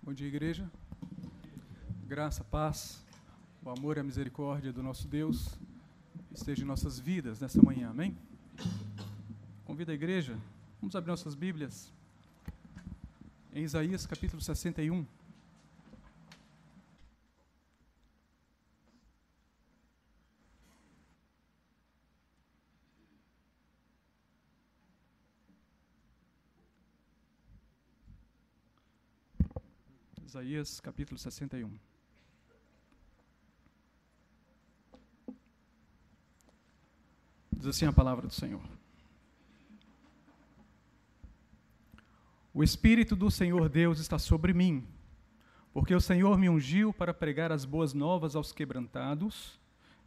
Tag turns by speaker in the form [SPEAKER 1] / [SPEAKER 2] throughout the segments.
[SPEAKER 1] Bom dia, igreja. Graça, paz, o amor e a misericórdia do nosso Deus esteja em nossas vidas nessa manhã, amém? Convido a igreja, vamos abrir nossas Bíblias em Isaías capítulo 61. Isaías capítulo 61. Diz assim a palavra do Senhor. O Espírito do Senhor Deus está sobre mim, porque o Senhor me ungiu para pregar as boas novas aos quebrantados,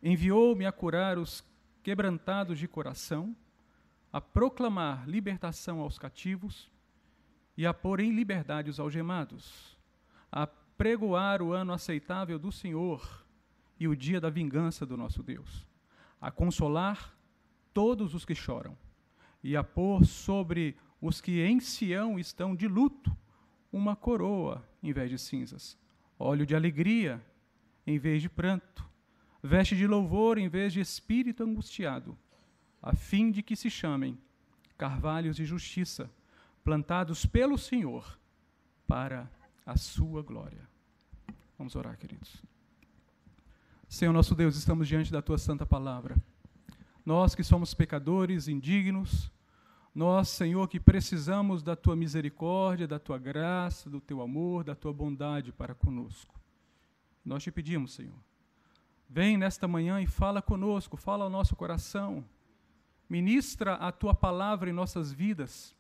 [SPEAKER 1] enviou-me a curar os quebrantados de coração, a proclamar libertação aos cativos e a pôr em liberdade os algemados, a pregoar o ano aceitável do Senhor e o dia da vingança do nosso Deus, a consolar todos os que choram e a pôr sobre os que em Sião estão de luto uma coroa em vez de cinzas, óleo de alegria em vez de pranto, veste de louvor em vez de espírito angustiado, a fim de que se chamem carvalhos de justiça, plantados pelo Senhor para a sua glória. Vamos orar, queridos. Senhor nosso Deus, estamos diante da tua santa palavra. Nós que somos pecadores, indignos, nós, Senhor, que precisamos da tua misericórdia, da tua graça, do teu amor, da tua bondade para conosco. Nós te pedimos, Senhor, vem nesta manhã e fala conosco, fala ao nosso coração, ministra a tua palavra em nossas vidas,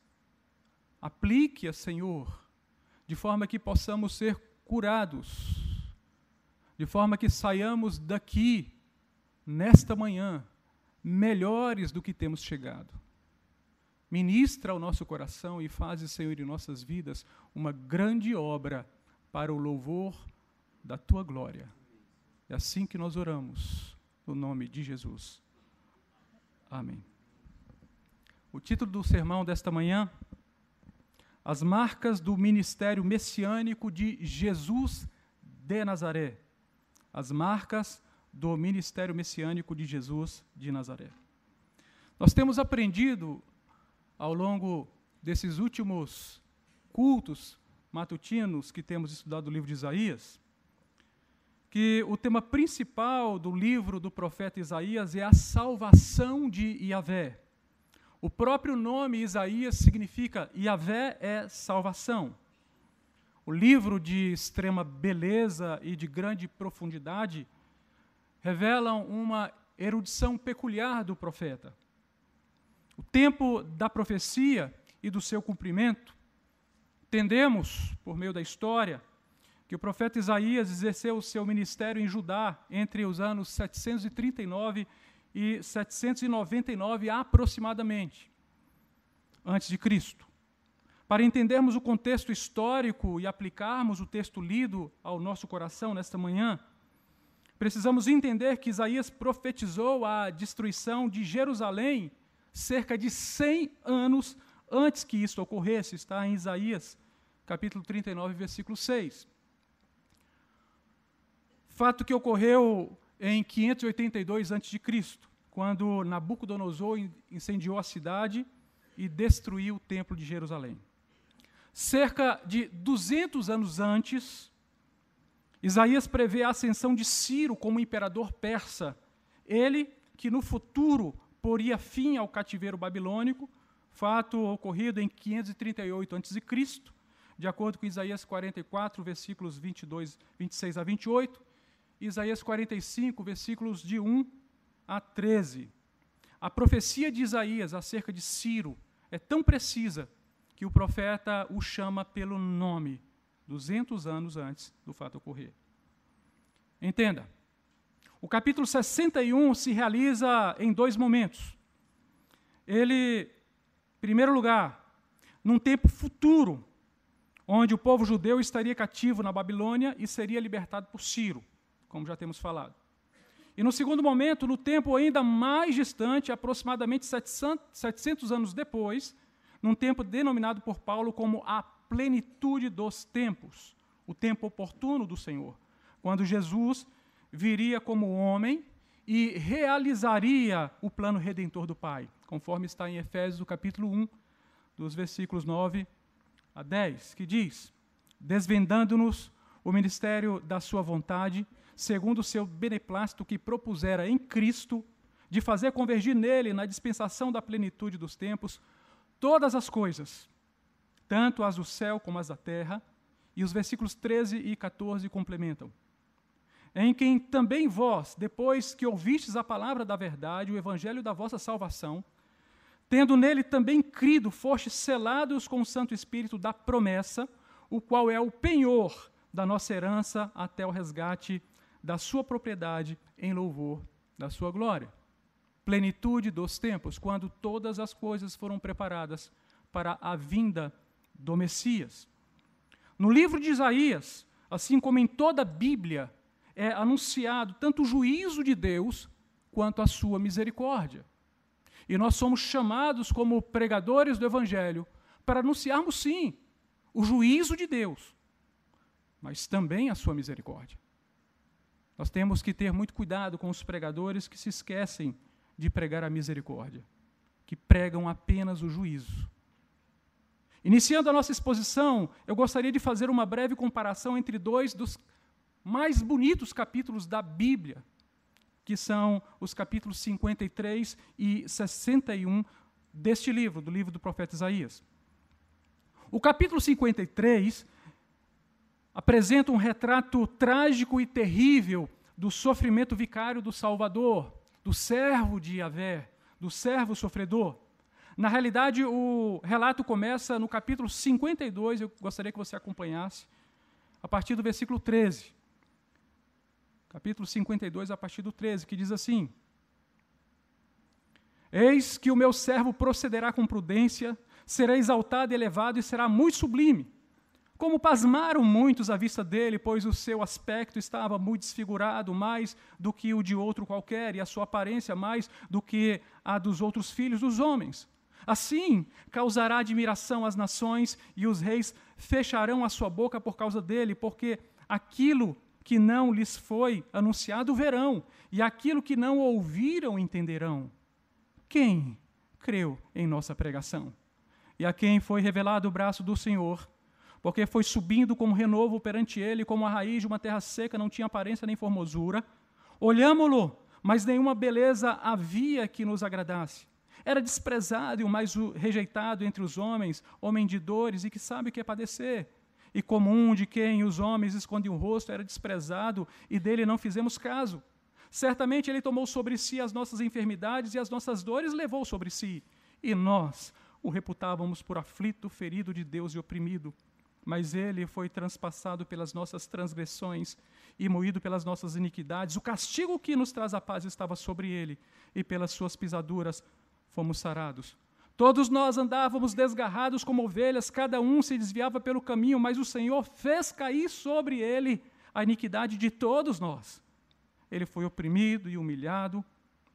[SPEAKER 1] aplique-a, Senhor, de forma que possamos ser curados, de forma que saiamos daqui, nesta manhã, melhores do que temos chegado. Ministra ao nosso coração e faze, Senhor, em nossas vidas uma grande obra para o louvor da tua glória. É assim que nós oramos, no nome de Jesus. Amém. O título do sermão desta manhã: As marcas do ministério messiânico de Jesus de Nazaré. As marcas do ministério messiânico de Jesus de Nazaré. Nós temos aprendido, ao longo desses últimos cultos matutinos que temos estudado o livro de Isaías, que o tema principal do livro do profeta Isaías é a salvação de Yahvé. O próprio nome Isaías significa Yahvé é salvação. O livro de extrema beleza e de grande profundidade revelam uma erudição peculiar do profeta. O tempo da profecia e do seu cumprimento, entendemos, por meio da história, que o profeta Isaías exerceu o seu ministério em Judá entre os anos 739 e 799 aproximadamente, antes de Cristo. Para entendermos o contexto histórico e aplicarmos o texto lido ao nosso coração nesta manhã, precisamos entender que Isaías profetizou a destruição de Jerusalém cerca de 100 anos antes que isso ocorresse. Está em Isaías, capítulo 39, versículo 6. Fato que ocorreu em 582 a.C., quando Nabucodonosor incendiou a cidade e destruiu o templo de Jerusalém. Cerca de 200 anos antes, Isaías prevê a ascensão de Ciro como imperador persa, ele que no futuro poria fim ao cativeiro babilônico, fato ocorrido em 538 a.C., de acordo com Isaías 44, versículos 26 a 28, e Isaías 45, versículos de 1 a 13. A profecia de Isaías acerca de Ciro é tão precisa que o profeta o chama pelo nome, 200 anos antes do fato ocorrer. Entenda, o capítulo 61 se realiza em dois momentos. Ele, em primeiro lugar, num tempo futuro, onde o povo judeu estaria cativo na Babilônia e seria libertado por Ciro, como já temos falado. E no segundo momento, no tempo ainda mais distante, aproximadamente 700 anos depois, num tempo denominado por Paulo como a plenitude dos tempos, o tempo oportuno do Senhor, quando Jesus viria como homem e realizaria o plano redentor do Pai, conforme está em Efésios, capítulo 1, dos versículos 9 a 10, que diz: desvendando-nos o ministério da sua vontade, segundo o seu beneplácito que propusera em Cristo, de fazer convergir nele, na dispensação da plenitude dos tempos, todas as coisas, tanto as do céu como as da terra, e os versículos 13 e 14 complementam. Em quem também vós, depois que ouvistes a palavra da verdade, o evangelho da vossa salvação, tendo nele também crido, fostes selados com o Santo Espírito da promessa, o qual é o penhor da nossa herança até o resgate da sua propriedade em louvor da sua glória. Plenitude dos tempos, quando todas as coisas foram preparadas para a vinda do Messias. No livro de Isaías, assim como em toda a Bíblia, é anunciado tanto o juízo de Deus quanto a sua misericórdia. E nós somos chamados como pregadores do Evangelho para anunciarmos, sim, o juízo de Deus, mas também a sua misericórdia. Nós temos que ter muito cuidado com os pregadores que se esquecem de pregar a misericórdia, que pregam apenas o juízo. Iniciando a nossa exposição, eu gostaria de fazer uma breve comparação entre dois dos mais bonitos capítulos da Bíblia, que são os capítulos 53 e 61 deste livro, do livro do profeta Isaías. O capítulo 53 apresenta um retrato trágico e terrível do sofrimento vicário do Salvador, do servo de Yahvé, do servo sofredor. Na realidade, o relato começa no capítulo 52, eu gostaria que você acompanhasse, a partir do versículo 13. Capítulo 52, a partir do 13, que diz assim: eis que o meu servo procederá com prudência, será exaltado e elevado e será muito sublime. Como pasmaram muitos à vista dele, pois o seu aspecto estava muito desfigurado, mais do que o de outro qualquer, e a sua aparência mais do que a dos outros filhos dos homens. Assim, causará admiração às nações, e os reis fecharão a sua boca por causa dele, porque aquilo que não lhes foi anunciado verão, e aquilo que não ouviram entenderão. Quem creu em nossa pregação? E a quem foi revelado o braço do Senhor? Porque foi subindo como renovo perante ele, como a raiz de uma terra seca, não tinha aparência nem formosura. Olhámo-lo, mas nenhuma beleza havia que nos agradasse. Era desprezado e o mais rejeitado entre os homens, homem de dores e que sabe o que é padecer. E como um de quem os homens escondem o rosto, era desprezado e dele não fizemos caso. Certamente ele tomou sobre si as nossas enfermidades e as nossas dores levou sobre si. E nós o reputávamos por aflito, ferido de Deus e oprimido. Mas ele foi transpassado pelas nossas transgressões e moído pelas nossas iniquidades. O castigo que nos traz a paz estava sobre ele, e pelas suas pisaduras fomos sarados. Todos nós andávamos desgarrados como ovelhas, cada um se desviava pelo caminho, mas o Senhor fez cair sobre ele a iniquidade de todos nós. Ele foi oprimido e humilhado,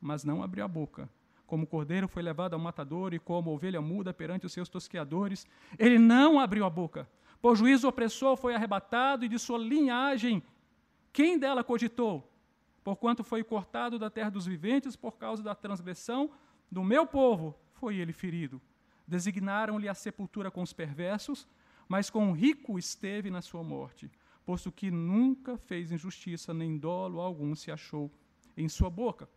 [SPEAKER 1] mas não abriu a boca. Como o cordeiro foi levado ao matador e como ovelha muda perante os seus tosqueadores, ele não abriu a boca. Por juízo opressor foi arrebatado, e de sua linhagem, quem dela cogitou? Porquanto foi cortado da terra dos viventes, por causa da transgressão do meu povo, foi ele ferido. Designaram-lhe a sepultura com os perversos, mas com o rico esteve na sua morte, posto que nunca fez injustiça, nem dolo algum se achou em sua boca.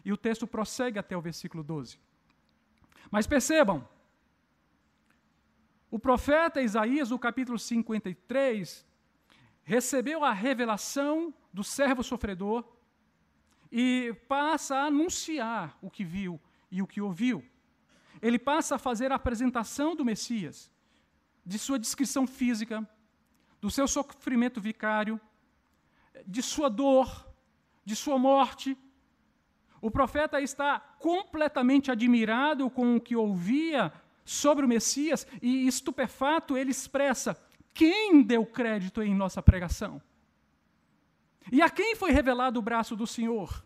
[SPEAKER 1] E o texto prossegue até o versículo 12. Mas percebam, o profeta Isaías, no capítulo 53, recebeu a revelação do servo sofredor e passa a anunciar o que viu e o que ouviu. Ele passa a fazer a apresentação do Messias, de sua descrição física, do seu sofrimento vicário, de sua dor, de sua morte. O profeta está completamente admirado com o que ouvia sobre o Messias, e estupefato ele expressa: quem deu crédito em nossa pregação? E a quem foi revelado o braço do Senhor?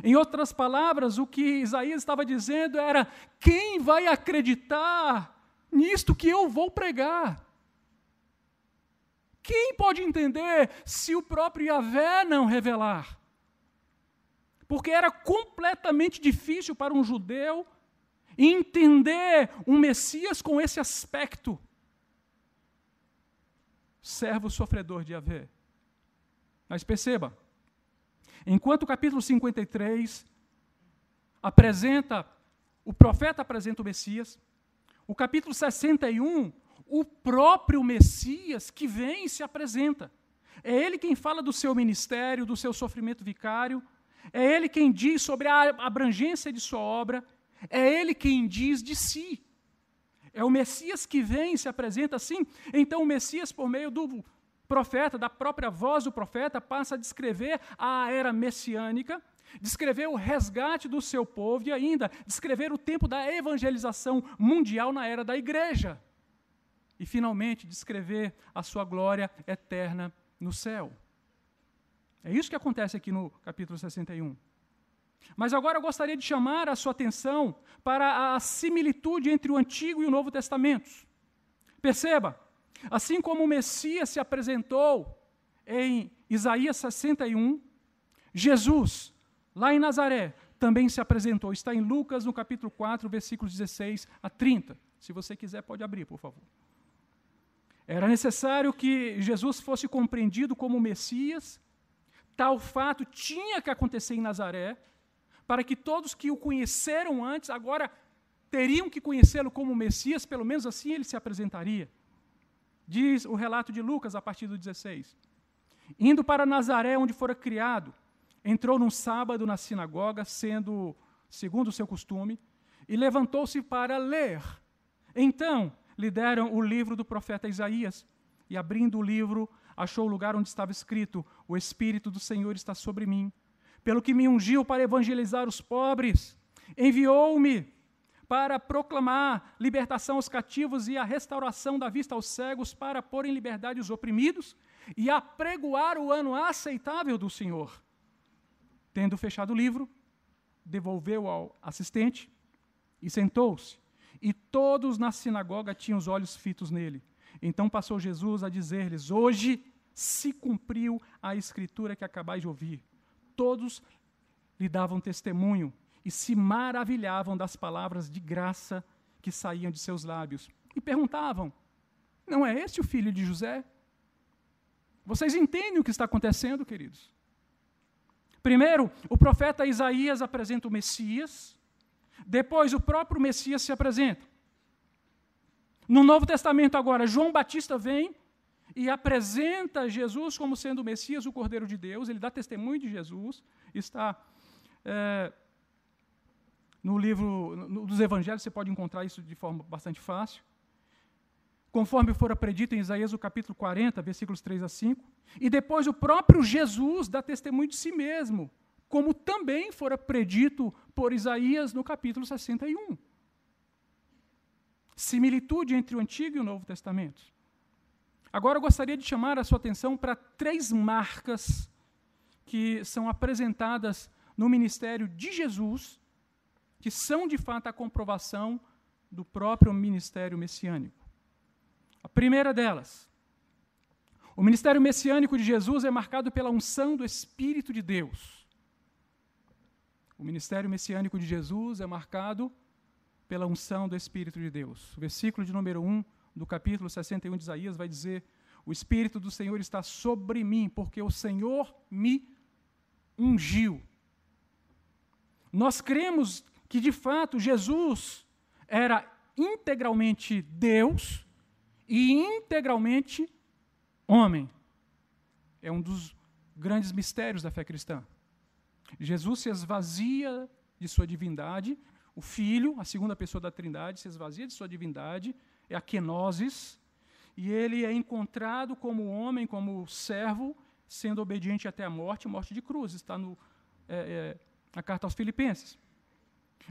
[SPEAKER 1] Em outras palavras, o que Isaías estava dizendo era: quem vai acreditar nisto que eu vou pregar? quem pode entender se o próprio Yahvé não revelar? Porque era completamente difícil para um judeu entender um Messias com esse aspecto. Servo sofredor de Yahvé. Mas perceba, enquanto o capítulo 53 o profeta apresenta o Messias, o capítulo 61, o próprio Messias que vem e se apresenta. É ele quem fala do seu ministério, do seu sofrimento vicário, é ele quem diz sobre a abrangência de sua obra, é ele quem diz de si. É o Messias que vem e se apresenta assim. Então o Messias, por meio do profeta, da própria voz do profeta, passa a descrever a era messiânica, descrever o resgate do seu povo e ainda descrever o tempo da evangelização mundial na era da igreja. E, finalmente, descrever a sua glória eterna no céu. É isso que acontece aqui no capítulo 61. Mas agora eu gostaria de chamar a sua atenção para a similitude entre o Antigo e o Novo Testamentos. Perceba, assim como o Messias se apresentou em Isaías 61, Jesus, lá em Nazaré, também se apresentou. Está em Lucas, no capítulo 4, versículos 16 a 30. Se você quiser, pode abrir, por favor. Era necessário que Jesus fosse compreendido como Messias. Tal fato tinha que acontecer em Nazaré, para que todos que o conheceram antes, agora teriam que conhecê-lo como Messias, pelo menos assim ele se apresentaria. Diz o relato de Lucas, a partir do 16. Indo para Nazaré, onde fora criado, entrou num sábado na sinagoga, sendo segundo o seu costume, e levantou-se para ler. Então lhe deram o livro do profeta Isaías, e abrindo o livro, achou o lugar onde estava escrito: o Espírito do Senhor está sobre mim, pelo que me ungiu para evangelizar os pobres, enviou-me para proclamar libertação aos cativos e a restauração da vista aos cegos, para pôr em liberdade os oprimidos e apregoar o ano aceitável do Senhor. Tendo fechado o livro, devolveu ao assistente e sentou-se. E todos na sinagoga tinham os olhos fitos nele. Então passou Jesus a dizer-lhes: hoje se cumpriu a escritura que acabais de ouvir. Todos lhe davam testemunho e se maravilhavam das palavras de graça que saíam de seus lábios. E perguntavam: não é este o filho de José? Vocês entendem o que está acontecendo, queridos? Primeiro, o profeta Isaías apresenta o Messias, depois o próprio Messias se apresenta. No Novo Testamento agora, João Batista vem e apresenta Jesus como sendo o Messias, o Cordeiro de Deus. Ele dá testemunho de Jesus. Está no livro dos Evangelhos, você pode encontrar isso de forma bastante fácil. Conforme fora predito em Isaías, o capítulo 40, versículos 3 a 5. E depois o próprio Jesus dá testemunho de si mesmo, como também fora predito por Isaías no capítulo 61. Similitude entre o Antigo e o Novo Testamento. Agora eu gostaria de chamar a sua atenção para 3 marcas que são apresentadas no ministério de Jesus, que são de fato a comprovação do próprio ministério messiânico. A primeira delas, o ministério messiânico de Jesus é marcado pela unção do Espírito de Deus. O ministério messiânico de Jesus é marcado pela unção do Espírito de Deus. O versículo de número 1 do capítulo 61 de Isaías vai dizer: o Espírito do Senhor está sobre mim, porque o Senhor me ungiu. Nós cremos que, de fato, Jesus era integralmente Deus e integralmente homem. É um dos grandes mistérios da fé cristã. Jesus se esvazia de sua divindade, o Filho, a segunda pessoa da Trindade, se esvazia de sua divindade, é a kenosis, e ele é encontrado como homem, como servo, sendo obediente até a morte de cruz. Está na carta aos Filipenses.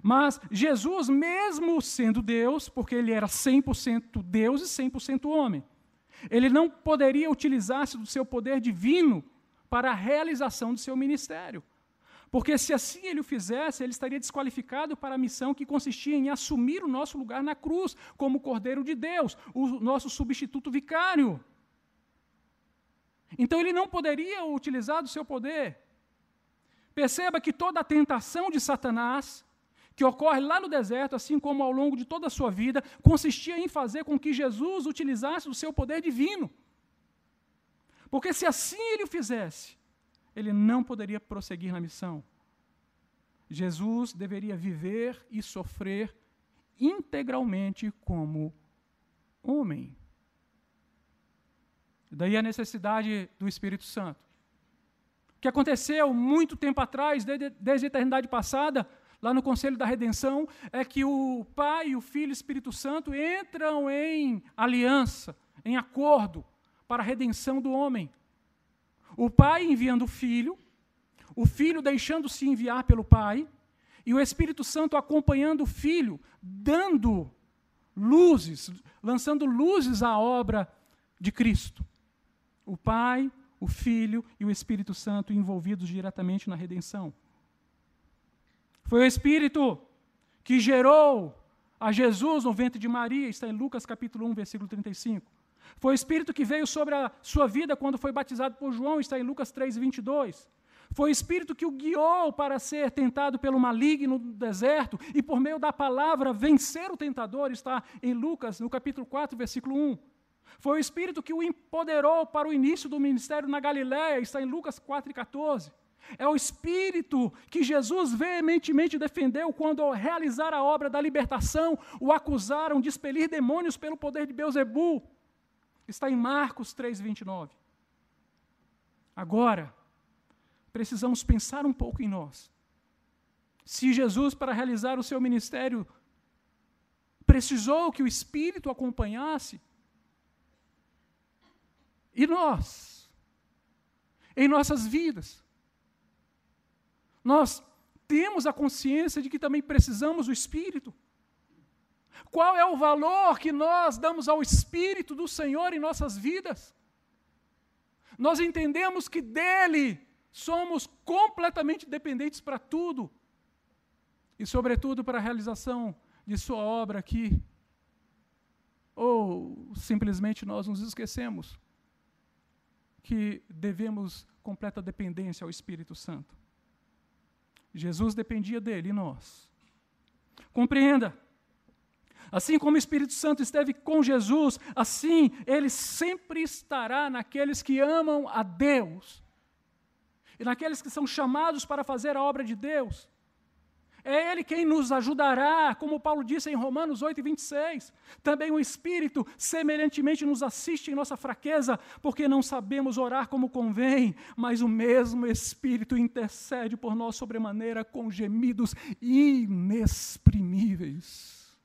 [SPEAKER 1] Mas Jesus, mesmo sendo Deus, porque ele era 100% Deus e 100% homem, ele não poderia utilizar-se do seu poder divino para a realização do seu ministério. Porque se assim ele o fizesse, ele estaria desqualificado para a missão que consistia em assumir o nosso lugar na cruz, como Cordeiro de Deus, o nosso substituto vicário. Então ele não poderia utilizar do seu poder. Perceba que toda a tentação de Satanás, que ocorre lá no deserto, assim como ao longo de toda a sua vida, consistia em fazer com que Jesus utilizasse o seu poder divino. Porque se assim ele o fizesse, ele não poderia prosseguir na missão. Jesus deveria viver e sofrer integralmente como homem. Daí a necessidade do Espírito Santo. O que aconteceu muito tempo atrás, desde a eternidade passada, lá no Conselho da Redenção, é que o Pai, o Filho e o Espírito Santo entram em aliança, em acordo, para a redenção do homem. O Pai enviando o Filho deixando-se enviar pelo Pai, e o Espírito Santo acompanhando o Filho, dando luzes, lançando luzes à obra de Cristo. O Pai, o Filho e o Espírito Santo envolvidos diretamente na redenção. Foi o Espírito que gerou a Jesus no ventre de Maria, está em Lucas capítulo 1, versículo 35. Foi o Espírito que veio sobre a sua vida quando foi batizado por João, está em Lucas 3, 22. Foi o Espírito que o guiou para ser tentado pelo maligno no deserto e por meio da palavra vencer o tentador, está em Lucas, no capítulo 4, versículo 1. Foi o Espírito que o empoderou para o início do ministério na Galiléia, está em Lucas 4, 14. É o Espírito que Jesus veementemente defendeu quando, ao realizar a obra da libertação, o acusaram de expelir demônios pelo poder de Beelzebu. Está em Marcos 3, 29. Agora, precisamos pensar um pouco em nós. Se Jesus, para realizar o seu ministério, precisou que o Espírito acompanhasse, e nós, em nossas vidas, nós temos a consciência de que também precisamos do Espírito? Qual é o valor que nós damos ao Espírito do Senhor em nossas vidas? Nós entendemos que dele somos completamente dependentes para tudo, e sobretudo para a realização de sua obra aqui. Ou simplesmente nós nos esquecemos que devemos completa dependência ao Espírito Santo. Jesus dependia dele e nós. Compreenda, assim como o Espírito Santo esteve com Jesus, assim ele sempre estará naqueles que amam a Deus e naqueles que são chamados para fazer a obra de Deus. É Ele quem nos ajudará, como Paulo disse em Romanos 8, 26. Também o Espírito semelhantemente nos assiste em nossa fraqueza, porque não sabemos orar como convém, mas o mesmo Espírito intercede por nós sobremaneira com gemidos inexprimíveis.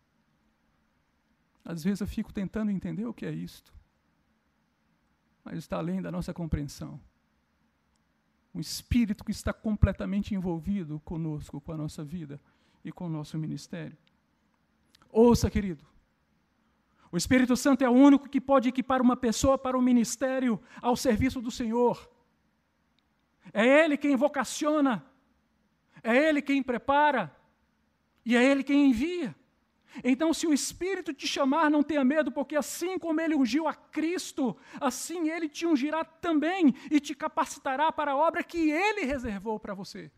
[SPEAKER 1] Às vezes eu fico tentando entender o que é isto, mas está além da nossa compreensão. Um Espírito que está completamente envolvido conosco, com a nossa vida e com o nosso ministério. Ouça, querido, o Espírito Santo é o único que pode equipar uma pessoa para o ministério ao serviço do Senhor. É Ele quem vocaciona, é Ele quem prepara e é Ele quem envia. Então, se o Espírito te chamar, não tenha medo, porque assim como Ele ungiu a Cristo, assim Ele te ungirá também e te capacitará para a obra que Ele reservou para você.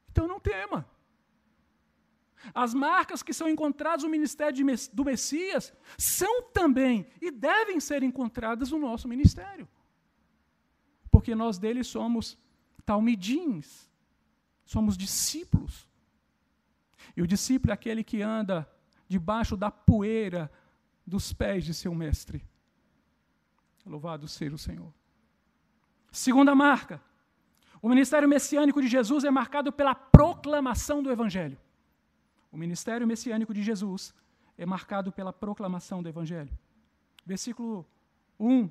[SPEAKER 1] Então, não tema. As marcas que são encontradas no ministério do Messias são também e devem ser encontradas no nosso ministério. Porque nós dele somos talmidins, somos discípulos. E o discípulo é aquele que anda debaixo da poeira dos pés de seu mestre. Louvado seja o Senhor. Segunda marca. O ministério messiânico de Jesus é marcado pela proclamação do Evangelho. O ministério messiânico de Jesus é marcado pela proclamação do Evangelho. Versículo 1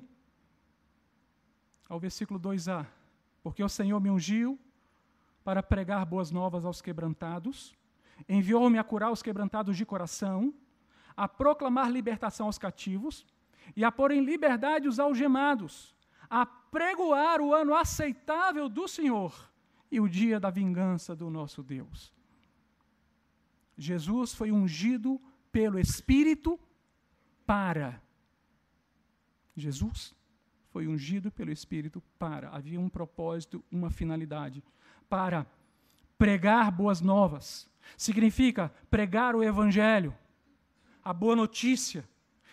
[SPEAKER 1] ao versículo 2a. Porque o Senhor me ungiu para pregar boas novas aos quebrantados, enviou-me a curar os quebrantados de coração, a proclamar libertação aos cativos e a pôr em liberdade os algemados, a pregoar o ano aceitável do Senhor e o dia da vingança do nosso Deus. Jesus foi ungido pelo Espírito para foi ungido pelo Espírito havia um propósito, uma finalidade, para pregar boas novas. Significa pregar o Evangelho, a boa notícia.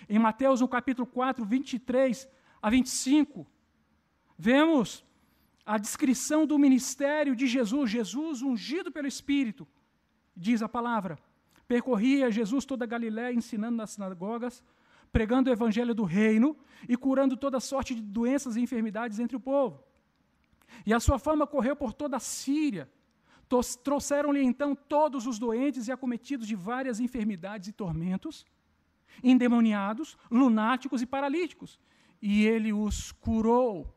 [SPEAKER 1] Em Mateus, no capítulo 4, 23 a 25, vemos a descrição do ministério de Jesus, Jesus ungido pelo Espírito. Diz a palavra: percorria Jesus toda a Galiléia, ensinando nas sinagogas, pregando o evangelho do reino e curando toda sorte de doenças e enfermidades entre o povo. E a sua fama correu por toda a Síria. Trouxeram-lhe então todos os doentes e acometidos de várias enfermidades e tormentos, endemoniados, lunáticos e paralíticos, e ele os curou.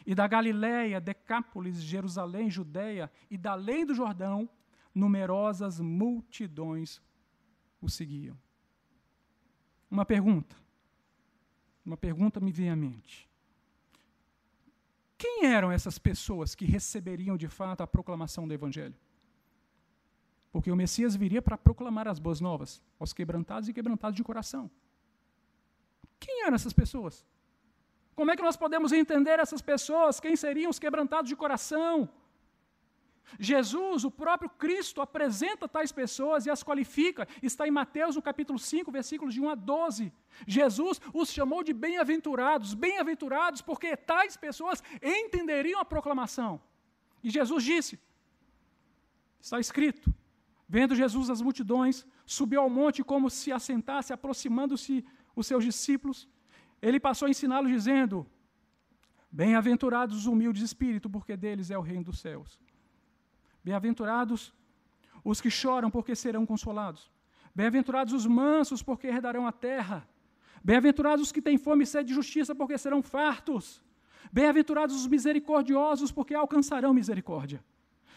[SPEAKER 1] E da Galiléia, Decápolis, Jerusalém, Judeia e da além do Jordão, numerosas multidões o seguiam. Uma pergunta me vem à mente. Quem eram essas pessoas que receberiam de fato a proclamação do Evangelho? Porque o Messias viria para proclamar as boas novas aos quebrantados e quebrantados de coração. Quem eram essas pessoas? Como é que nós podemos entender essas pessoas? Quem seriam os quebrantados de coração? Jesus, o próprio Cristo, apresenta tais pessoas e as qualifica. Está em Mateus, no capítulo 5, versículos de 1 a 12. Jesus os chamou de bem-aventurados, bem-aventurados porque tais pessoas entenderiam a proclamação. E Jesus disse, está escrito, vendo Jesus as multidões, subiu ao monte como se assentasse, aproximando-se os seus discípulos. Ele passou a ensiná-los dizendo, bem-aventurados os humildes de espírito, porque deles é o reino dos céus. Bem-aventurados os que choram, porque serão consolados. Bem-aventurados os mansos, porque herdarão a terra. Bem-aventurados os que têm fome e sede de justiça, porque serão fartos. Bem-aventurados os misericordiosos, porque alcançarão misericórdia.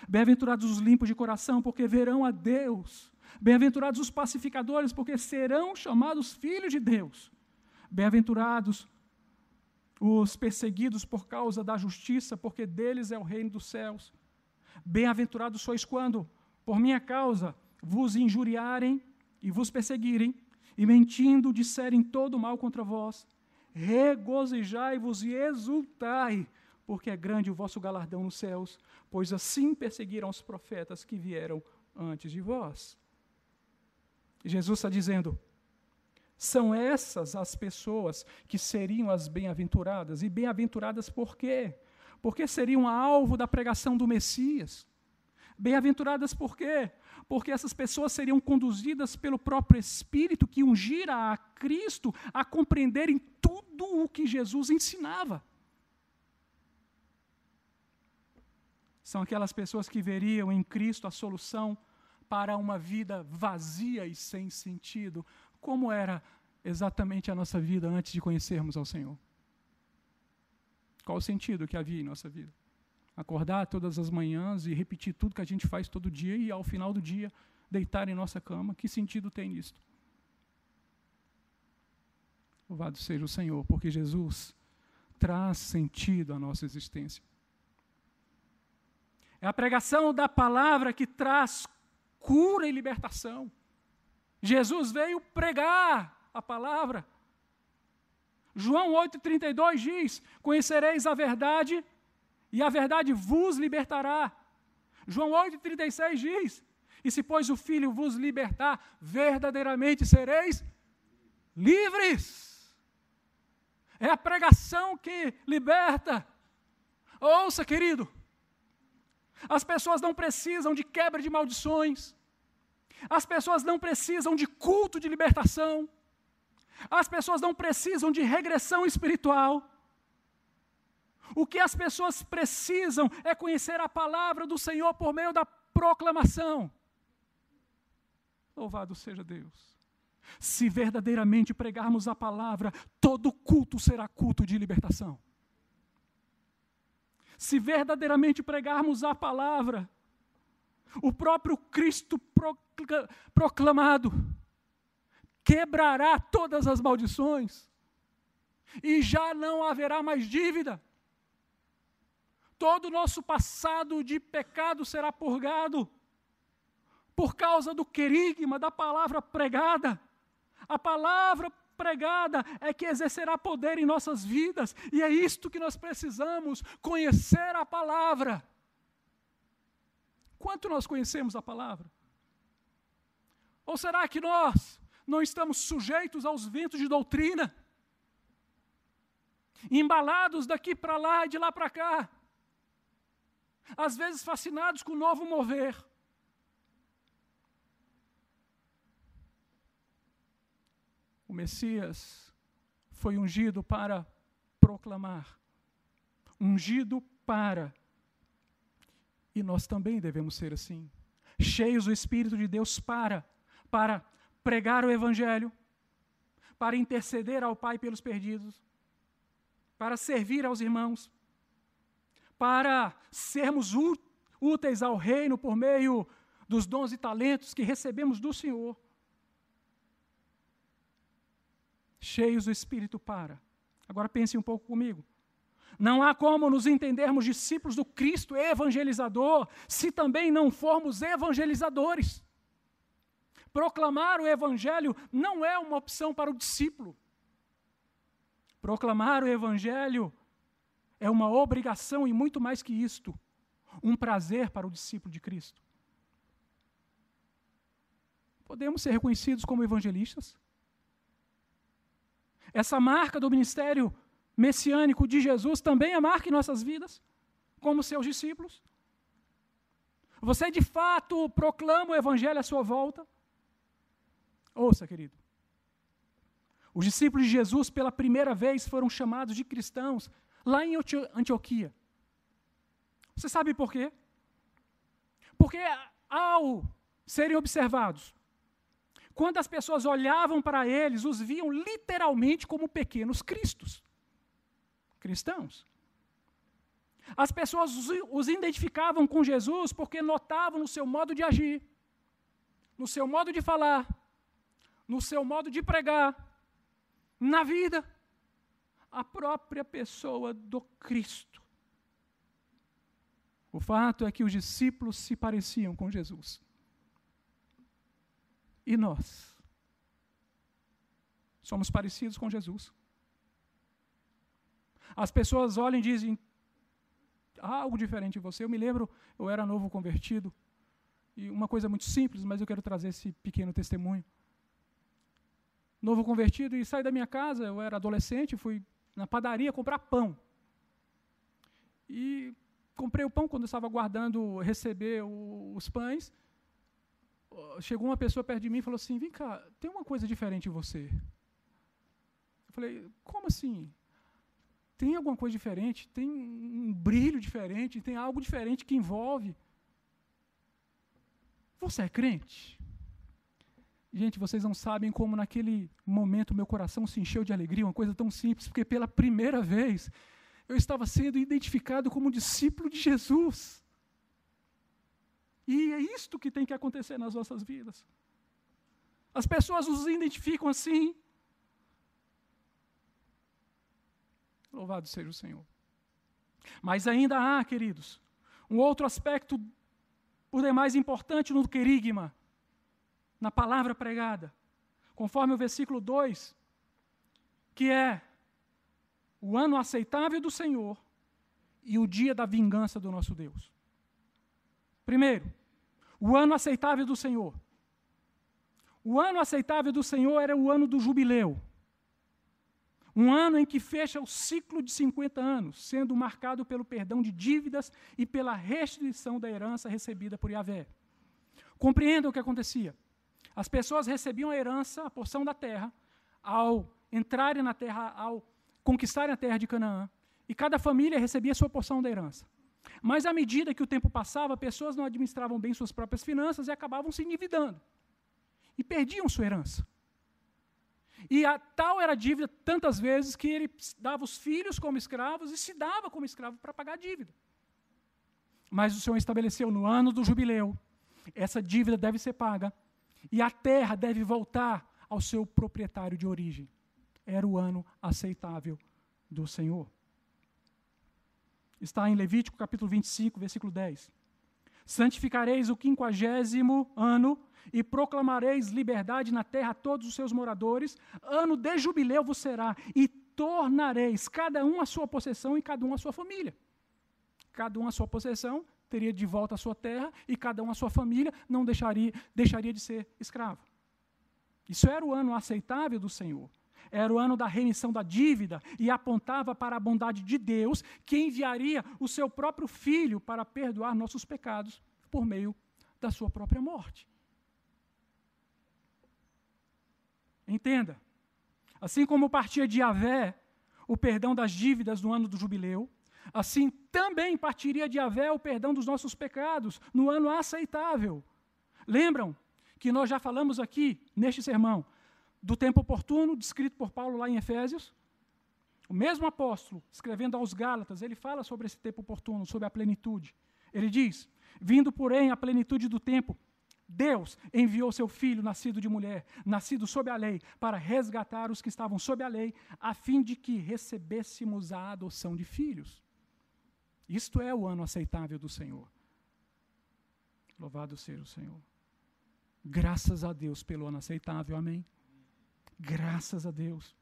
[SPEAKER 1] Bem-aventurados os limpos de coração, porque verão a Deus. Bem-aventurados os pacificadores, porque serão chamados filhos de Deus. Bem-aventurados os perseguidos por causa da justiça, porque deles é o reino dos céus. Bem-aventurados sois quando, por minha causa, vos injuriarem e vos perseguirem, e mentindo disserem todo mal contra vós. Regozijai-vos e exultai, porque é grande o vosso galardão nos céus, pois assim perseguiram os profetas que vieram antes de vós. Jesus está dizendo, são essas as pessoas que seriam as bem-aventuradas. E bem-aventuradas por quê? Porque seriam alvo da pregação do Messias. Bem-aventuradas por quê? Porque essas pessoas seriam conduzidas pelo próprio Espírito que ungira a Cristo a compreenderem tudo o que Jesus ensinava. São aquelas pessoas que veriam em Cristo a solução para uma vida vazia e sem sentido, como era exatamente a nossa vida antes de conhecermos ao Senhor. Qual o sentido que havia em nossa vida? Acordar todas as manhãs e repetir tudo que a gente faz todo dia e ao final do dia deitar em nossa cama. Que sentido tem isto? Louvado seja o Senhor, porque Jesus traz sentido à nossa existência. É a pregação da palavra que traz cura e libertação. Jesus veio pregar a palavra. João 8,32 diz, conhecereis a verdade e a verdade vos libertará. João 8,36 diz, e se pois o Filho vos libertar, verdadeiramente sereis livres. É a pregação que liberta. Ouça, querido, as pessoas não precisam de quebra de maldições, as pessoas não precisam de culto de libertação, as pessoas não precisam de regressão espiritual. O que as pessoas precisam é conhecer a palavra do Senhor por meio da proclamação. Louvado seja Deus. Se verdadeiramente pregarmos a palavra, todo culto será culto de libertação. Se verdadeiramente pregarmos a palavra, o próprio Cristo proclamado quebrará todas as maldições e já não haverá mais dívida. Todo o nosso passado de pecado será purgado por causa do querigma da palavra pregada. A palavra pregada é que exercerá poder em nossas vidas, e é isto que nós precisamos, conhecer a palavra. Quanto nós conhecemos a palavra? Ou será que nós não estamos sujeitos aos ventos de doutrina? Embalados daqui para lá e de lá para cá. Às vezes fascinados com o novo mover. O Messias foi ungido para proclamar. Ungido para. E nós também devemos ser assim. Cheios do Espírito de Deus para pregar o Evangelho, para interceder ao Pai pelos perdidos, para servir aos irmãos, para sermos úteis ao reino por meio dos dons e talentos que recebemos do Senhor. Cheios do Espírito para. Agora pense um pouco comigo. Não há como nos entendermos discípulos do Cristo evangelizador se também não formos evangelizadores. Proclamar o Evangelho não é uma opção para o discípulo. Proclamar o Evangelho é uma obrigação e muito mais que isto, um prazer para o discípulo de Cristo. Podemos ser reconhecidos como evangelistas? Essa marca do ministério messiânico de Jesus também é marca em nossas vidas, como seus discípulos. Você de fato proclama o Evangelho à sua volta? Ouça, querido. Os discípulos de Jesus, pela primeira vez, foram chamados de cristãos lá em Antioquia. Você sabe por quê? Porque ao serem observados, quando as pessoas olhavam para eles, os viam literalmente como pequenos cristos. Cristãos. As pessoas os identificavam com Jesus porque notavam no seu modo de agir, no seu modo de falar, no seu modo de pregar, na vida, a própria pessoa do Cristo. O fato é que os discípulos se pareciam com Jesus. E nós? Somos parecidos com Jesus. As pessoas olham e dizem, há algo diferente em você. Eu me lembro, eu era novo convertido, e uma coisa muito simples, mas eu quero trazer esse pequeno testemunho. Novo convertido, e saí da minha casa, eu era adolescente, fui na padaria comprar pão. E comprei o pão quando eu estava aguardando receber os pães. Chegou uma pessoa perto de mim e falou assim, vem cá, tem uma coisa diferente em você. Eu falei, como assim? Tem alguma coisa diferente? Tem um brilho diferente? Tem algo diferente que envolve? Você é crente? Gente, vocês não sabem como naquele momento meu coração se encheu de alegria, uma coisa tão simples, porque pela primeira vez eu estava sendo identificado como discípulo de Jesus. E é isto que tem que acontecer nas nossas vidas. As pessoas nos identificam assim. Louvado seja o Senhor. Mas ainda há, queridos, um outro aspecto por demais importante no querigma, na palavra pregada, conforme o versículo 2, que é o ano aceitável do Senhor e o dia da vingança do nosso Deus. Primeiro, o ano aceitável do Senhor. O ano aceitável do Senhor era o ano do jubileu. Um ano em que fecha o ciclo de 50 anos, sendo marcado pelo perdão de dívidas e pela restituição da herança recebida por Yahvé. Compreendam o que acontecia. As pessoas recebiam a herança, a porção da terra, ao entrarem na terra, ao conquistarem a terra de Canaã, e cada família recebia a sua porção da herança. Mas à medida que o tempo passava, pessoas não administravam bem suas próprias finanças e acabavam se endividando. E perdiam sua herança. E tal era a dívida tantas vezes que ele dava os filhos como escravos e se dava como escravo para pagar a dívida. Mas o Senhor estabeleceu no ano do jubileu, essa dívida deve ser paga e a terra deve voltar ao seu proprietário de origem. Era o ano aceitável do Senhor. Está em Levítico capítulo 25, versículo 10.
[SPEAKER 2] Santificareis o 50º ano e proclamareis liberdade na terra a todos os seus moradores. Ano de jubileu vos será, e tornareis cada um a sua possessão e cada um a sua família. Cada um a sua possessão teria de volta a sua terra, e cada um a sua família não deixaria de ser escravo. Isso era o ano aceitável do Senhor. Era o ano da remissão da dívida e apontava para a bondade de Deus, que enviaria o seu próprio Filho para perdoar nossos pecados por meio da sua própria morte. Entenda, assim como partia de Yahvé o perdão das dívidas no ano do jubileu, assim também partiria de Yahvé o perdão dos nossos pecados no ano aceitável. Lembram que nós já falamos aqui, neste sermão, do tempo oportuno, descrito por Paulo lá em Efésios? O mesmo apóstolo, escrevendo aos Gálatas, ele fala sobre esse tempo oportuno, sobre a plenitude. Ele diz, vindo porém a plenitude do tempo, Deus enviou seu Filho, nascido de mulher, nascido sob a lei, para resgatar os que estavam sob a lei, a fim de que recebêssemos a adoção de filhos. Isto é o ano aceitável do Senhor. Louvado seja o Senhor. Graças a Deus pelo ano aceitável, amém? Graças a Deus.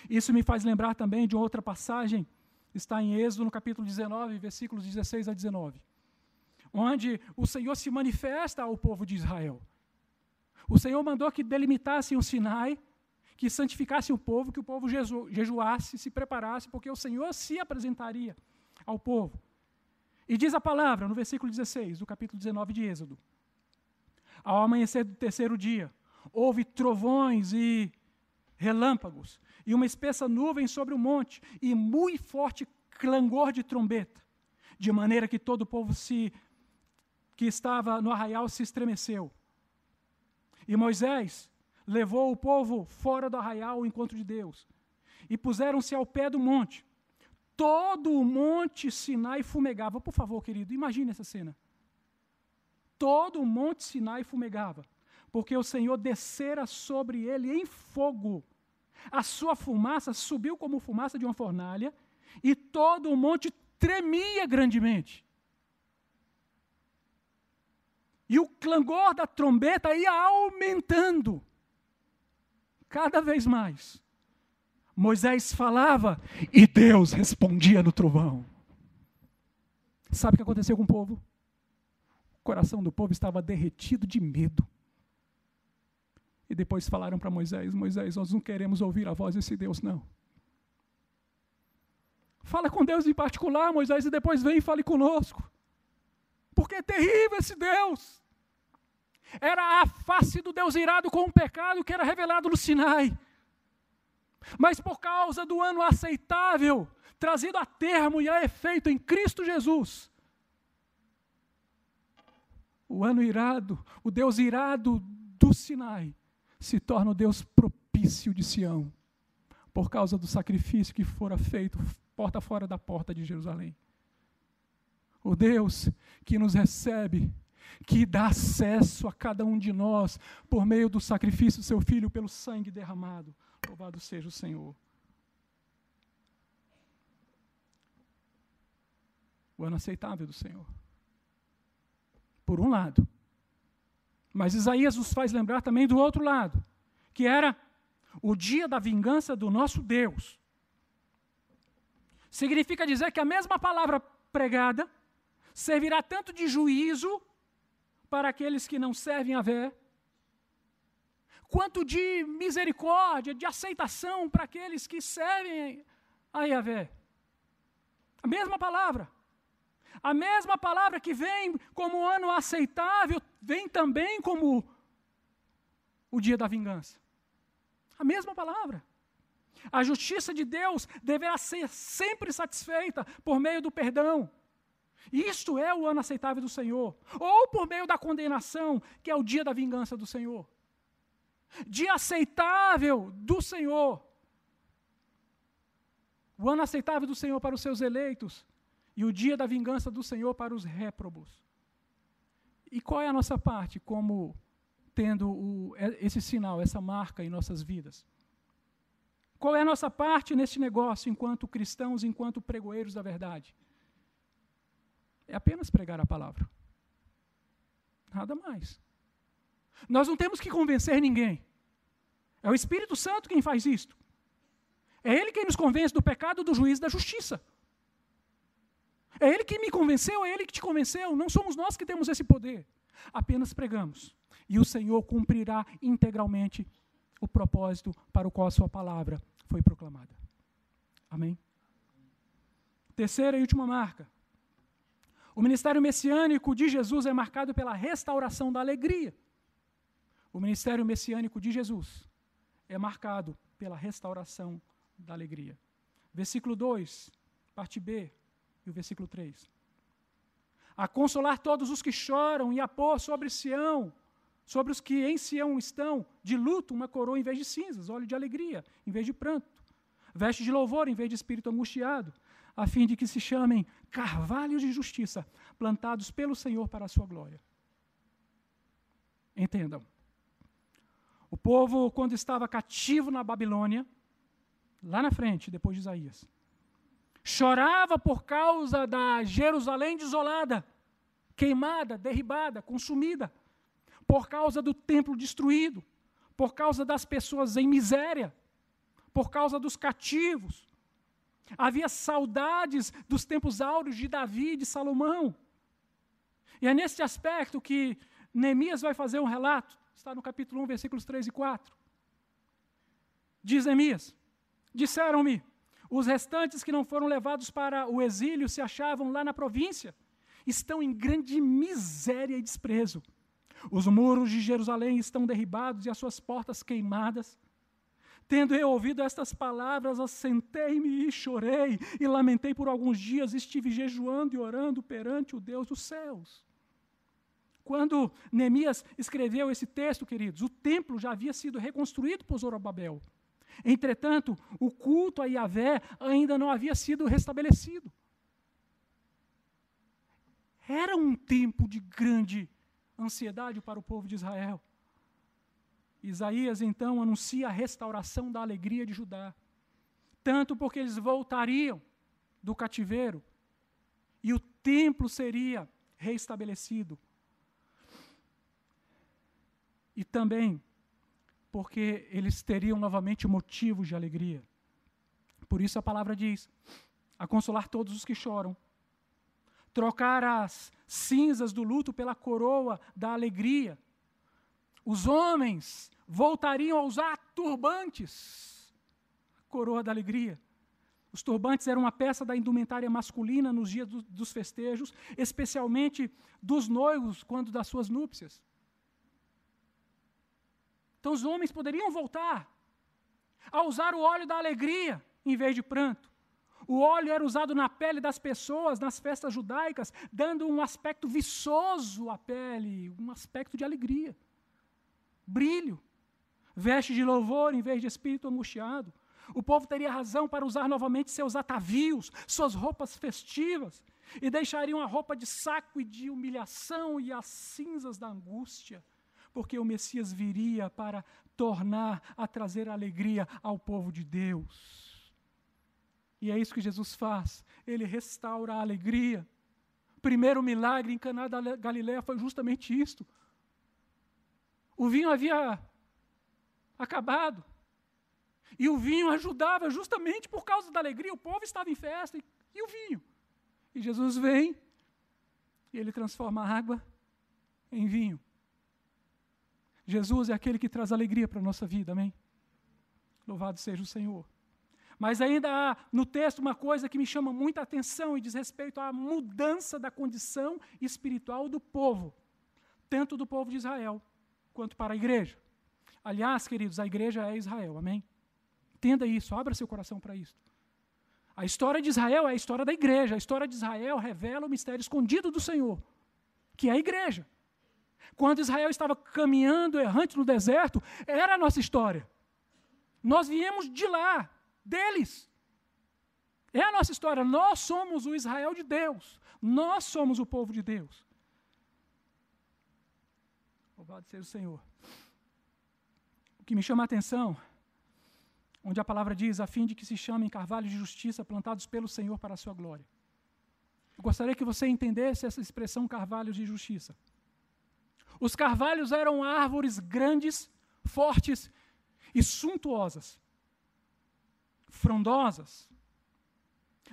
[SPEAKER 2] Isso me faz lembrar também de outra passagem, está em Êxodo, no capítulo 19, versículos 16 a 19, onde o Senhor se manifesta ao povo de Israel. O Senhor mandou que delimitassem o Sinai, que santificassem o povo, que o povo jejuasse, se preparasse, porque o Senhor se apresentaria ao povo. E diz a palavra, no versículo 16, do capítulo 19 de Êxodo, ao amanhecer do terceiro dia, houve trovões e relâmpagos, e uma espessa nuvem sobre o monte, e muito forte clangor de trombeta, de maneira que todo o povo que estava no arraial se estremeceu. E Moisés levou o povo fora do arraial ao encontro de Deus, e puseram-se ao pé do monte. Todo o monte Sinai fumegava. Por favor, querido, imagine essa cena. Todo o monte Sinai fumegava, porque o Senhor descera sobre ele em fogo. A sua fumaça subiu como fumaça de uma fornalha, e todo o monte tremia grandemente. E o clangor da trombeta ia aumentando, cada vez mais. Moisés falava, e Deus respondia no trovão. Sabe o que aconteceu com o povo? O coração do povo estava derretido de medo. E depois falaram para Moisés, Moisés, nós não queremos ouvir a voz desse Deus, não. Fala com Deus em particular, Moisés, e depois vem e fale conosco. Porque é terrível esse Deus. Era a face do Deus irado com o pecado que era revelado no Sinai. Mas por causa do ano aceitável, trazido a termo e a efeito em Cristo Jesus, o ano irado, o Deus irado do Sinai, se torna o Deus propício de Sião, por causa do sacrifício que fora feito porta fora da porta de Jerusalém. O Deus que nos recebe, que dá acesso a cada um de nós, por meio do sacrifício do seu Filho, pelo sangue derramado. Louvado seja o Senhor. O ano aceitável do Senhor. Por um lado. Mas Isaías nos faz lembrar também do outro lado, que era o dia da vingança do nosso Deus. Significa dizer que a mesma palavra pregada servirá tanto de juízo para aqueles que não servem a Yahvé, quanto de misericórdia, de aceitação para aqueles que servem a Yahvé. A mesma palavra. A mesma palavra que vem como ano aceitável, vem também como o dia da vingança. A mesma palavra. A justiça de Deus deverá ser sempre satisfeita por meio do perdão. Isto é o ano aceitável do Senhor. Ou por meio da condenação, que é o dia da vingança do Senhor. Dia aceitável do Senhor. O ano aceitável do Senhor para os seus eleitos. E o dia da vingança do Senhor para os réprobos. E qual é a nossa parte como tendo esse sinal, essa marca em nossas vidas? Qual é a nossa parte neste negócio enquanto cristãos, enquanto pregoeiros da verdade? É apenas pregar a palavra. Nada mais. Nós não temos que convencer ninguém. É o Espírito Santo quem faz isto. É Ele quem nos convence do pecado, do juízo e da justiça. É Ele que me convenceu, é Ele que te convenceu. Não somos nós que temos esse poder. Apenas pregamos. E o Senhor cumprirá integralmente o propósito para o qual a sua palavra foi proclamada. Amém? Terceira e última marca. O ministério messiânico de Jesus é marcado pela restauração da alegria. O ministério messiânico de Jesus é marcado pela restauração da alegria. Versículo 2, parte B, e o versículo 3. A consolar todos os que choram e a pôr sobre Sião, sobre os que em Sião estão, de luto, uma coroa em vez de cinzas, óleo de alegria em vez de pranto, veste de louvor em vez de espírito angustiado, a fim de que se chamem carvalhos de justiça, plantados pelo Senhor para a sua glória. Entendam. O povo, quando estava cativo na Babilônia, lá na frente, depois de Isaías, chorava por causa da Jerusalém desolada, queimada, derribada, consumida, por causa do templo destruído, por causa das pessoas em miséria, por causa dos cativos. Havia saudades dos tempos áureos de Davi e de Salomão. E é nesse aspecto que Neemias vai fazer um relato, está no capítulo 1, versículos 3 e 4. Diz Neemias: disseram-me, os restantes que não foram levados para o exílio se achavam lá na província, estão em grande miséria e desprezo. Os muros de Jerusalém estão derribados e as suas portas queimadas. Tendo eu ouvido estas palavras, assentei-me e chorei, e lamentei por alguns dias, estive jejuando e orando perante o Deus dos céus. Quando Neemias escreveu esse texto, queridos, o templo já havia sido reconstruído por Zorobabel. Entretanto, o culto a Yahvé ainda não havia sido restabelecido. Era um tempo de grande ansiedade para o povo de Israel. Isaías, então, anuncia a restauração da alegria de Judá, tanto porque eles voltariam do cativeiro e o templo seria reestabelecido, e também porque eles teriam novamente motivos de alegria. Por isso a palavra diz: a consolar todos os que choram, trocar as cinzas do luto pela coroa da alegria. Os homens voltariam a usar turbantes, coroa da alegria. Os turbantes eram uma peça da indumentária masculina nos dias dos festejos, especialmente dos noivos, quando das suas núpcias. Então os homens poderiam voltar a usar o óleo da alegria em vez de pranto. O óleo era usado na pele das pessoas, nas festas judaicas, dando um aspecto viçoso à pele, um aspecto de alegria, brilho. Veste de louvor em vez de espírito angustiado. O povo teria razão para usar novamente seus atavios, suas roupas festivas, e deixariam a roupa de saco e de humilhação e as cinzas da angústia, porque o Messias viria para tornar a trazer alegria ao povo de Deus. E é isso que Jesus faz. Ele restaura a alegria. O primeiro milagre em Caná da Galileia foi justamente isto. O vinho havia acabado. E o vinho ajudava justamente por causa da alegria. O povo estava em festa e o vinho. E Jesus vem e ele transforma a água em vinho. Jesus é aquele que traz alegria para a nossa vida, amém? Louvado seja o Senhor. Mas ainda há no texto uma coisa que me chama muita atenção e diz respeito à mudança da condição espiritual do povo, tanto do povo de Israel quanto para a igreja. Aliás, queridos, a igreja é Israel, amém? Entenda isso, abra seu coração para isso. A história de Israel é a história da igreja. A história de Israel revela o mistério escondido do Senhor, que é a igreja. Quando Israel estava caminhando errante no deserto, era a nossa história. Nós viemos de lá, deles. É a nossa história. Nós somos o Israel de Deus. Nós somos o povo de Deus. Louvado seja o Senhor. O que me chama a atenção, onde a palavra diz, a fim de que se chamem carvalhos de justiça plantados pelo Senhor para a sua glória. Eu gostaria que você entendesse essa expressão carvalhos de justiça. Os carvalhos eram árvores grandes, fortes e suntuosas, frondosas.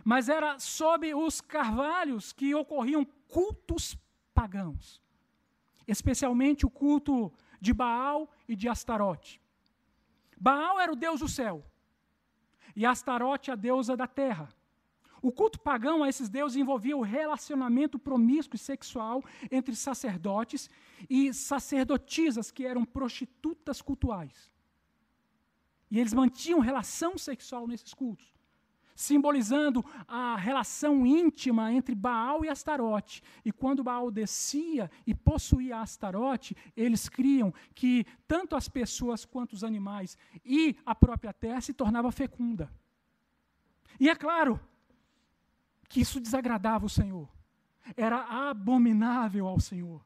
[SPEAKER 2] Mas era sob os carvalhos que ocorriam cultos pagãos, especialmente o culto de Baal e de Astarote. Baal era o deus do céu e Astarote a deusa da terra. O culto pagão a esses deuses envolvia o relacionamento promíscuo e sexual entre sacerdotes e sacerdotisas, que eram prostitutas cultuais. E eles mantinham relação sexual nesses cultos, simbolizando a relação íntima entre Baal e Astarote. E quando Baal descia e possuía Astarote, eles criam que tanto as pessoas quanto os animais e a própria terra se tornava fecunda. E é claro que isso desagradava o Senhor. Era abominável ao Senhor.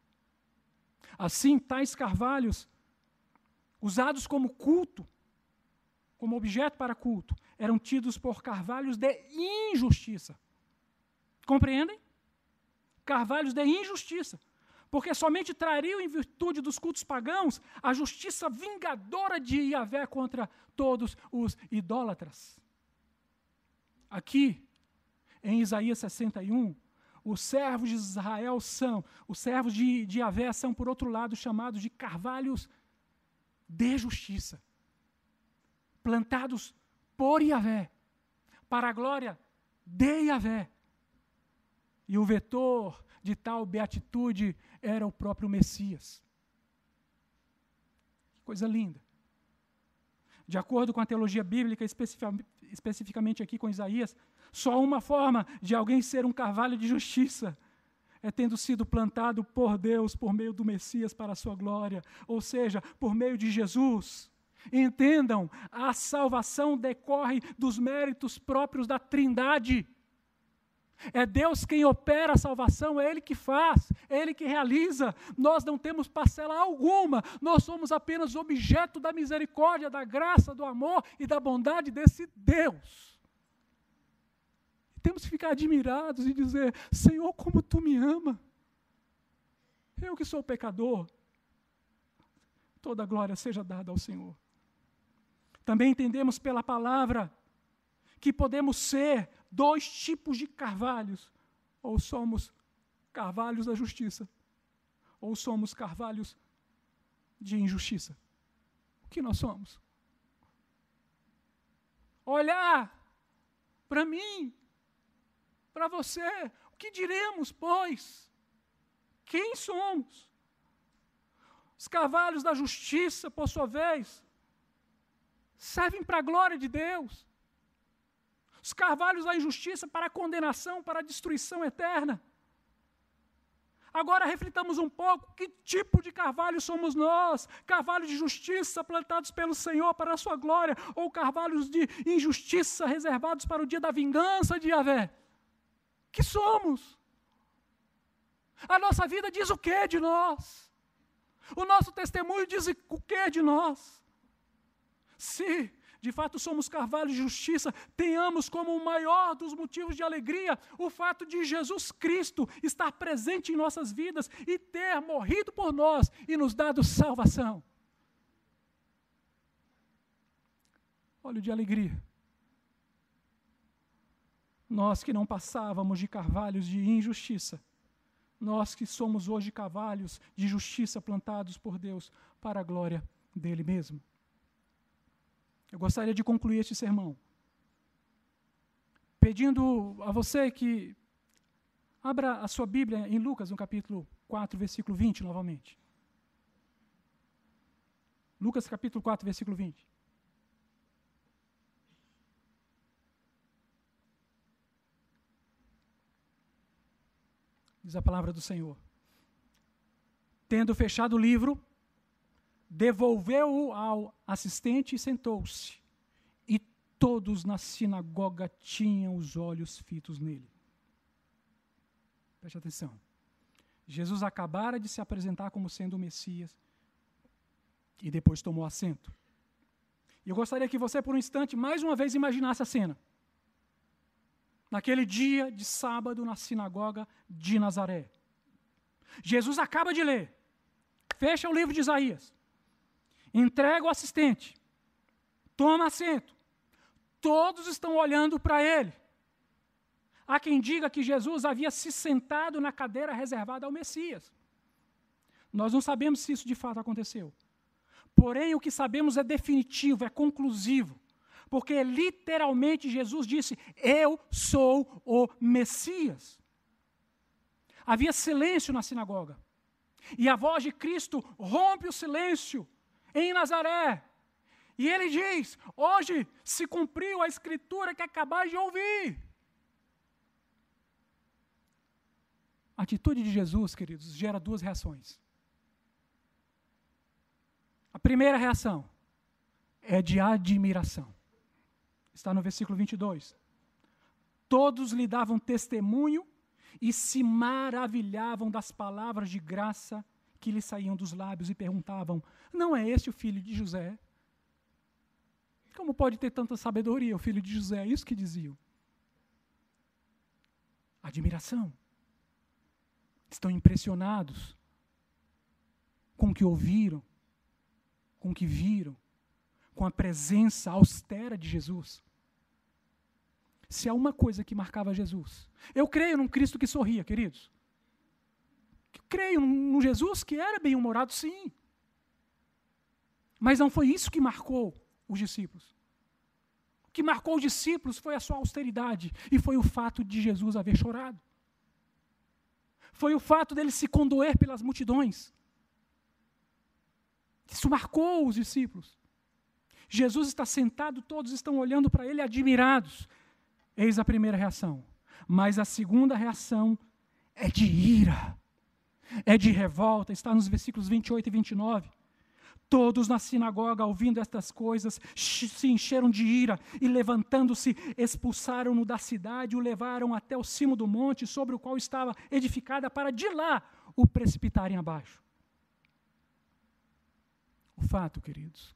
[SPEAKER 2] Assim, tais carvalhos, usados como culto, como objeto para culto, eram tidos por carvalhos de injustiça. Compreendem? Carvalhos de injustiça. Porque somente trariam, em virtude dos cultos pagãos, a justiça vingadora de Yahvé contra todos os idólatras. Aqui, em Isaías 61, os servos de Israel os servos de Yahvé são, por outro lado, chamados de carvalhos de justiça, plantados por Yahvé, para a glória de Yahvé. E o vetor de tal beatitude era o próprio Messias. Que coisa linda. De acordo com a teologia bíblica, especificamente aqui com Isaías, só uma forma de alguém ser um carvalho de justiça é tendo sido plantado por Deus por meio do Messias para a sua glória, ou seja, por meio de Jesus. Entendam, a salvação decorre dos méritos próprios da Trindade. É Deus quem opera a salvação, é Ele que faz, é Ele que realiza. Nós não temos parcela alguma, nós somos apenas objeto da misericórdia, da graça, do amor e da bondade desse Deus. Temos que ficar admirados e dizer: Senhor, como Tu me ama. Eu que sou pecador, toda a glória seja dada ao Senhor. Também entendemos pela palavra que podemos ser dois tipos de carvalhos. Ou somos carvalhos da justiça, ou somos carvalhos de injustiça. O que nós somos? Olhar para mim, para você, o que diremos, pois? Quem somos? Os carvalhos da justiça, por sua vez, servem para a glória de Deus. Os carvalhos da injustiça para a condenação, para a destruição eterna. Agora reflitamos um pouco, que tipo de carvalho somos nós? Carvalhos de justiça plantados pelo Senhor para a sua glória, ou carvalhos de injustiça reservados para o dia da vingança de Yahvé? Que somos? A nossa vida diz o que de nós? O nosso testemunho diz o que de nós? Se de fato somos carvalhos de justiça, tenhamos como o maior dos motivos de alegria o fato de Jesus Cristo estar presente em nossas vidas e ter morrido por nós e nos dado salvação. Olha o de alegria. Nós que não passávamos de carvalhos de injustiça, nós que somos hoje carvalhos de justiça plantados por Deus para a glória dele mesmo. Eu gostaria de concluir este sermão pedindo a você que abra a sua Bíblia em Lucas, no capítulo 4, versículo 20, novamente. Lucas, capítulo 4, versículo 20. Diz a palavra do Senhor. Tendo fechado o livro, devolveu-o ao assistente e sentou-se. E todos na sinagoga tinham os olhos fitos nele. Preste atenção. Jesus acabara de se apresentar como sendo o Messias e depois tomou assento. E eu gostaria que você, por um instante, mais uma vez imaginasse a cena. Naquele dia de sábado na sinagoga de Nazaré. Jesus acaba de ler. fecha o livro de Isaías, entrega o assistente, toma assento. Todos estão olhando para ele. Há quem diga que Jesus havia se sentado na cadeira reservada ao Messias. Nós não sabemos se isso de fato aconteceu. Porém, o que sabemos é definitivo, é conclusivo. Porque literalmente Jesus disse: eu sou o Messias. Havia silêncio na sinagoga. E a voz de Cristo rompe o silêncio em Nazaré. E ele diz: hoje se cumpriu a escritura que acabais de ouvir. A atitude de Jesus, queridos, gera duas reações. A primeira reação é de admiração. Está no versículo 22. Todos lhe davam testemunho e se maravilhavam das palavras de graça que lhe saíam dos lábios e perguntavam: não é este o filho de José? Como pode ter tanta sabedoria o filho de José? É isso que diziam. Admiração. Estão impressionados com o que ouviram, com o que viram, com a presença austera de Jesus. Se há uma coisa que marcava Jesus, eu creio num Cristo que sorria, queridos. Eu creio num Jesus que era bem-humorado, sim. Mas não foi isso que marcou os discípulos. O que marcou os discípulos foi a sua austeridade e foi o fato de Jesus haver chorado. Foi o fato dele se condoer pelas multidões. Isso marcou os discípulos. Jesus está sentado, todos estão olhando para ele admirados. Eis a primeira reação. Mas a segunda reação é de ira, é de revolta, está nos versículos 28 e 29. Todos na sinagoga, ouvindo estas coisas, se encheram de ira e, levantando-se, expulsaram-no da cidade e o levaram até o cimo do monte sobre o qual estava edificada, para de lá o precipitarem abaixo. O fato, queridos,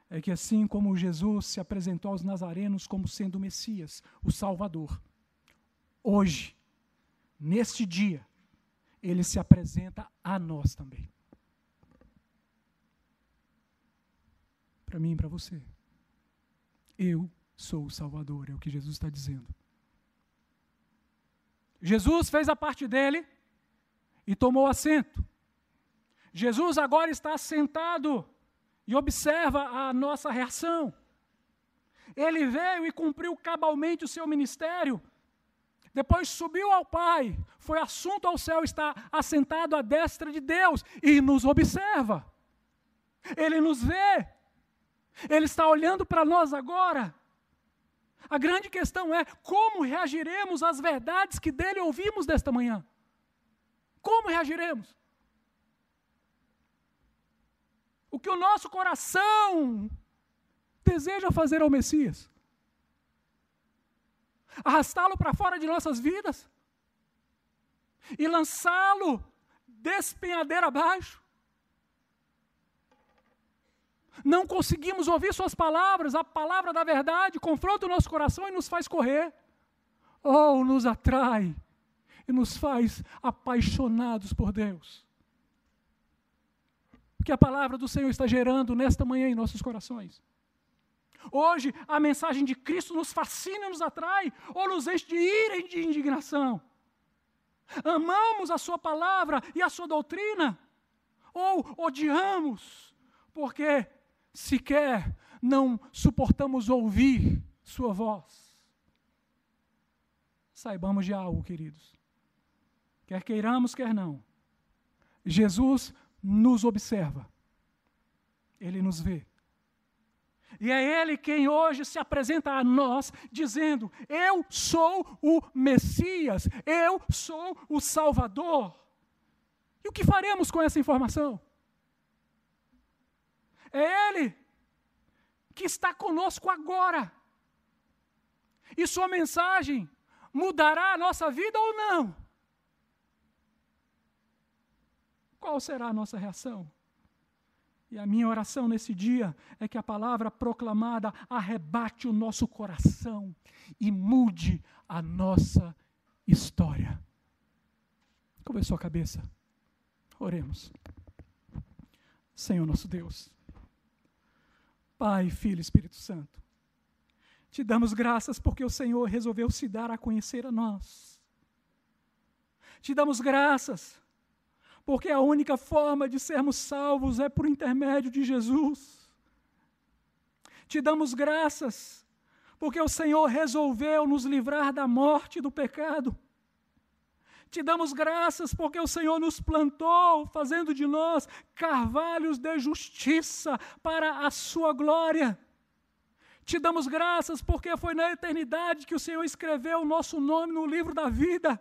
[SPEAKER 2] é que assim como Jesus se apresentou aos nazarenos como sendo o Messias, o Salvador, hoje, neste dia, ele se apresenta a nós também. Para mim e para você. Eu sou o Salvador, é o que Jesus está dizendo. Jesus fez a parte dele e tomou assento. Jesus agora está sentado e observa a nossa reação. Ele veio e cumpriu cabalmente o seu ministério. Depois subiu ao Pai, foi assunto ao céu, está assentado à destra de Deus e nos observa. Ele nos vê. Ele está olhando para nós agora. A grande questão é como reagiremos às verdades que dele ouvimos desta manhã. Como reagiremos? O que o nosso coração deseja fazer ao Messias? Arrastá-lo para fora de nossas vidas? E lançá-lo despenhadeira abaixo? Não conseguimos ouvir suas palavras, a palavra da verdade confronta o nosso coração e nos faz correr. Ou nos atrai e nos faz apaixonados por Deus. O que a palavra do Senhor está gerando nesta manhã em nossos corações. Hoje, a mensagem de Cristo nos fascina, nos atrai, ou nos enche de ira e de indignação. Amamos a sua palavra e a sua doutrina, ou odiamos, porque sequer não suportamos ouvir sua voz. Saibamos de algo, queridos. Quer queiramos, quer não. Jesus nos observa. Ele nos vê. E é Ele quem hoje se apresenta a nós, dizendo: eu sou o Messias, eu sou o Salvador. E o que faremos com essa informação? É Ele que está conosco agora. E sua mensagem mudará a nossa vida ou não? Qual será a nossa reação? E a minha oração nesse dia é que a palavra proclamada arrebate o nosso coração e mude a nossa história. Curva a sua cabeça. Oremos. Senhor nosso Deus, Pai, Filho e Espírito Santo, te damos graças porque o Senhor resolveu se dar a conhecer a nós. Te damos graças porque a única forma de sermos salvos é por intermédio de Jesus. Te damos graças porque o Senhor resolveu nos livrar da morte e do pecado. Te damos graças porque o Senhor nos plantou, fazendo de nós carvalhos de justiça para a sua glória. Te damos graças porque foi na eternidade que o Senhor escreveu o nosso nome no livro da vida.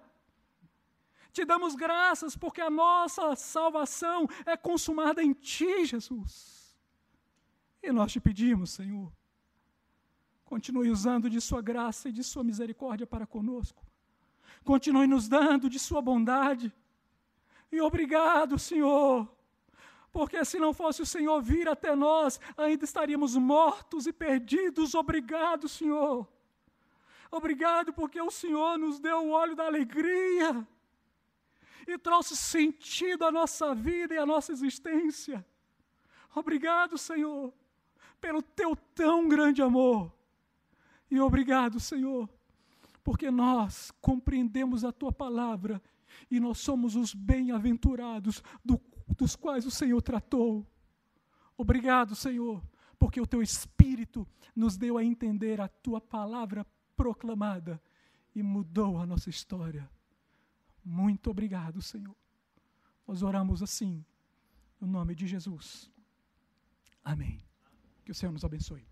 [SPEAKER 2] Te damos graças porque a nossa salvação é consumada em Ti, Jesus. E nós te pedimos, Senhor, continue usando de sua graça e de sua misericórdia para conosco. Continue nos dando de sua bondade. E obrigado, Senhor, porque se não fosse o Senhor vir até nós, ainda estaríamos mortos e perdidos. Obrigado, Senhor. Obrigado porque o Senhor nos deu o óleo da alegria e trouxe sentido à nossa vida e à nossa existência. Obrigado, Senhor, pelo teu tão grande amor. E obrigado, Senhor, porque nós compreendemos a tua palavra e nós somos os bem-aventurados dos quais o Senhor tratou. Obrigado, Senhor, porque o teu Espírito nos deu a entender a tua palavra proclamada e mudou a nossa história. Muito obrigado, Senhor. Nós oramos assim, no nome de Jesus. Amém. Que o Senhor nos abençoe.